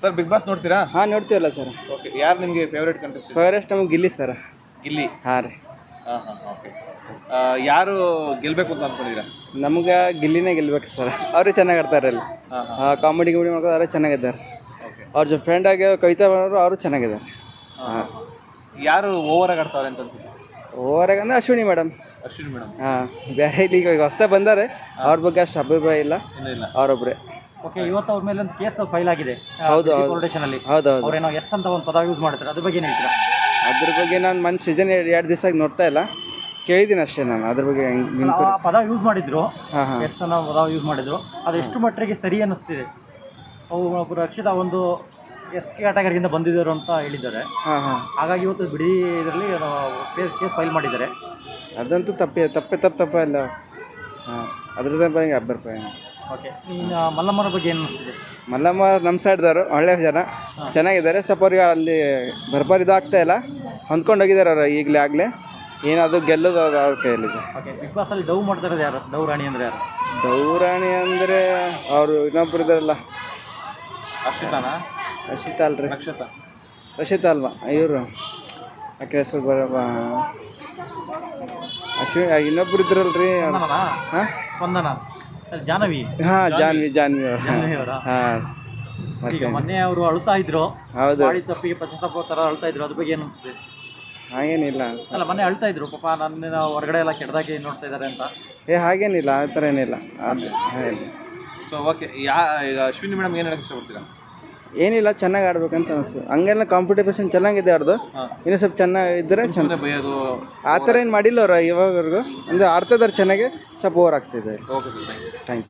Sir big boss ನೋಡ್ತೀರಾ? ಹಾಂ ನೋಡ್ತೀವಲ್ಲ sir. Okay, ಯಾರು ನಿಮಗೆ ಫೇವ್ರೇಟ್ ಕಂಟೆಸ್ಟೆಂಟ್? ಫೇವರೆಸ್ಟ್ ನಮಗೆ ಗಿಲ್ಲಿ ಸರ್. ಗಿಲ್ಲಿ. ಹಾಂ ರೀ. ಹಾಂ ಹಾಂ ಓಕೆ. ಯಾರು ಗೆಲ್ಲಬೇಕು ಅಂತ ಅಂದ್ಕೊಂಡಿದ್ದೀರಾ? ನಮ್ಗೆ ಗಿಲ್ಲಿನೇ ಗೆಲ್ಬೇಕು ಸರ್. ಅವರು ಚೆನ್ನಾಗಿ ಆಡ್ತಾರೆ ಅಲ್ಲಿ. ಹಾಂ ಹಾಂ ಕಾಮಿಡಿ ಗಿಮಿಡಿ ಮಾಡೋದು ಅವರೇ ಚೆನ್ನಾಗಿದ್ದಾರೆ. ಓಕೆ. ಅವ್ರ ಫ್ರೆಂಡ್ ಆಗಿ ಕವಿತಾ ಮಾಡೋರು ಅವರು ಚೆನ್ನಾಗಿದ್ದಾರೆ. ಹಾಂ ಯಾರು ಓವರಾಗಿ ಆಡ್ತಾರೆ ಅಂತ ಅನ್ಸುತ್ತೆ? ಓವರಾಗ ಅಂದ್ರೆ ಅಶ್ವಿನಿ ಮೇಡಮ್. ಅಶ್ವಿನಿ ಮೇಡಮ್. ಹಾಂ, ಬೇರೆ ಇಲ್ಲಿ ಈಗ ಹೊಸ್ತಾ ಬಂದಾರೆ, ಅವ್ರ ಬಗ್ಗೆ ಅಷ್ಟು ಅಭಿಪ್ರಾಯ ಇಲ್ಲ. ಇನ್ನೂ ಇಲ್ಲ. ಅವರೊಬ್ಬರೇ. ಓಕೆ, ಇವತ್ತು ಅವ್ರ ಮೇಲೆ ಒಂದು ಕೇಸ್ ಫೈಲ್ ಆಗಿದೆ. ಹೌದು, ಹೌದು. ಪೊಲಿಟಿಷನಲ್ಲಿ ಹೌದು ಹೌದು. ಅವ್ರೇನೋ ಎಸ್ ಅಂತ ಒಂದು ಪದ ಯೂಸ್ ಮಾಡ್ತಾರೆ, ಅದ್ರ ಬಗ್ಗೆ ಏನು ಹೇಳ್ತೀರಾ? ಅದ್ರ ಬಗ್ಗೆ ನಾನು ಮನ್ ಸೀಸನ್ 2 ದಿವಸ ನೋಡ್ತಾ ಇಲ್ಲ, ಕೇಳಿದ್ದೀನಿ ಅಷ್ಟೇ ನಾನು ಅದ್ರ ಬಗ್ಗೆ. ಆ ಪದ ಯೂಸ್ ಮಾಡಿದ್ರು, ಹಾಂ ಹಾಂ. ಎಸ್ ಅನ್ನೋ ಪದ ಯೂಸ್ ಮಾಡಿದ್ರು. ಅದು ಎಷ್ಟು ಮಟ್ಟಿಗೆ ಸರಿ ಅನ್ನಿಸ್ತಿದೆ? ಅವು ಒಬ್ಬರು ರಕ್ಷಿತಾ ಒಂದು ಎಸ್ ಕ್ಯಾಟಗರಿಯಿಂದ ಬಂದಿದ್ದರು ಅಂತ ಹೇಳಿದ್ದಾರೆ. ಹಾಂ ಹಾಂ. ಹಾಗಾಗಿ ಇವತ್ತು ಬಿಡಿ ಇದರಲ್ಲಿ ಕೇಸ್ ಫೈಲ್ ಮಾಡಿದ್ದಾರೆ. ಅದಂತೂ ತಪ್ಪೇ ಅಲ್ಲ. ಹಾಂ, ಅದ್ರದ್ದು ಬಗ್ಗೆ ಅಭಿಪ್ರಾಯ. ಓಕೆ, ಇನ್ನು ಮಲ್ಲಮ್ಮನ ಬಗ್ಗೆ ಏನು ಅನ್ನಿಸ್ತಿದೆ? ಮಲ್ಲಮ್ಮ ನಮ್ಮ ಸೈಡ್ದವರು ಒಳ್ಳೆ ಜನ, ಚೆನ್ನಾಗಿದ್ದಾರೆ. ಸ್ವಲ್ಪ ಅವ್ರಿಗೆ ಅಲ್ಲಿ ಬರ್ಬಾರ್ ಇದಾಗ್ತಾ ಇಲ್ಲ, ಹೊಂದ್ಕೊಂಡು ಹೋಗಿದ್ದಾರೆ ಅವರು ಆಗಲೇ. ಏನಾದರೂ ಗೆಲ್ಲೋದು ಅವ್ರ ಕೈಯಲ್ಲಿದೆ. ಓಕೆ, ಬಿಗ್ ಬಾಸಲ್ಲಿ ಡವ್ ಮಾಡ್ತಾ ಇರೋದು ಯಾರು? ಡವ್ ರಾಣಿ ಅಂದರೆ ಯಾರು? ದೌರಾಣಿ ಅಂದರೆ ಅವರು ಇನ್ನೊಬ್ರು ಇದ್ದಾರಲ್ಲ, ಅಕ್ಷಿತಾನಾ? ರಕ್ಷಿತಾ ಅಲ್ರಿ. ರಕ್ಷಿತಾ ಅಲ್ವಾ ಇವರು? ಯಾಕೆ ಹೆಸರು ಬರಲ್ಲ. ಇನ್ನೊಬ್ರು ಇದ್ರಲ್ರಿ. ಸ್ಪಂದನನಾ? ಹಾಂ, ಸ್ಪಂದನ, ಜಾಹ್ನವಿ. ಹಾಂ, ಜಾನ್ವಿ ಅವರು. ಜಾಹ್ನವಿ ಅವರಾ? ಹಾಂ. ಈಗ ಮತ್ತೆ ಮೊನ್ನೆ ಅವರು ಅಳ್ತಾ ಇದ್ರು, ಹೌದು, ಮಾಡಿ ತಪ್ಪಿಗೆ ಪಶ್ಚಾತ್ತಾಪ ಥರ ಅಳ್ತಾ ಇದ್ರು, ಅದ್ರ ಬಗ್ಗೆ ಏನು ಅನಿಸ್ತಿದೆ? ಹಾಗೇನಿಲ್ಲ. ಅಲ್ಲ, ಮೊನ್ನೆ ಅಳ್ತಾ ಇದ್ರು, ಪಾಪ ನನ್ನ ಹೊರಗಡೆ ಎಲ್ಲ ಕೆಟ್ಟದಾಗಿ ನೋಡ್ತಾ ಇದ್ದಾರೆ ಅಂತ. ಹಾಗೇನಿಲ್ಲ, ಆ ಥರ ಏನಿಲ್ಲ. ಸೊ ಓಕೆ, ಈಗ ಅಶ್ವಿನಿ ಮೇಡಮ್ ಏನು ಹೇಳಕ್ಕೆ ಇಷ್ಟಪಡ್ತೀರಾ? ಏನಿಲ್ಲ, ಚೆನ್ನಾಗಿ ಆಡ್ಬೇಕಂತ ಅನಿಸ್ತು. ಹಂಗೆಲ್ಲ ಕಾಂಪಿಟೇಷನ್ ಚೆನ್ನಾಗಿದೆ ಅವ್ರದ್ದು. ಇನ್ನೂ ಸ್ವಲ್ಪ ಚೆನ್ನಾಗಿದ್ದರೆ ಸುಮ್ಮನೆ ಬೈಯೋದು ಆ ಥರ ಏನು ಮಾಡಿಲ್ಲ ಅವ್ರು ಇವಾಗವರೆಗೂ. ಅಂದರೆ ಆಡ್ತಾ ಇದ್ದಾರೆ ಚೆನ್ನಾಗಿ, ಸ್ವಲ್ಪ ಓವರ್ ಆಗ್ತಿದೆ. Okay sir, thank you. Thank you.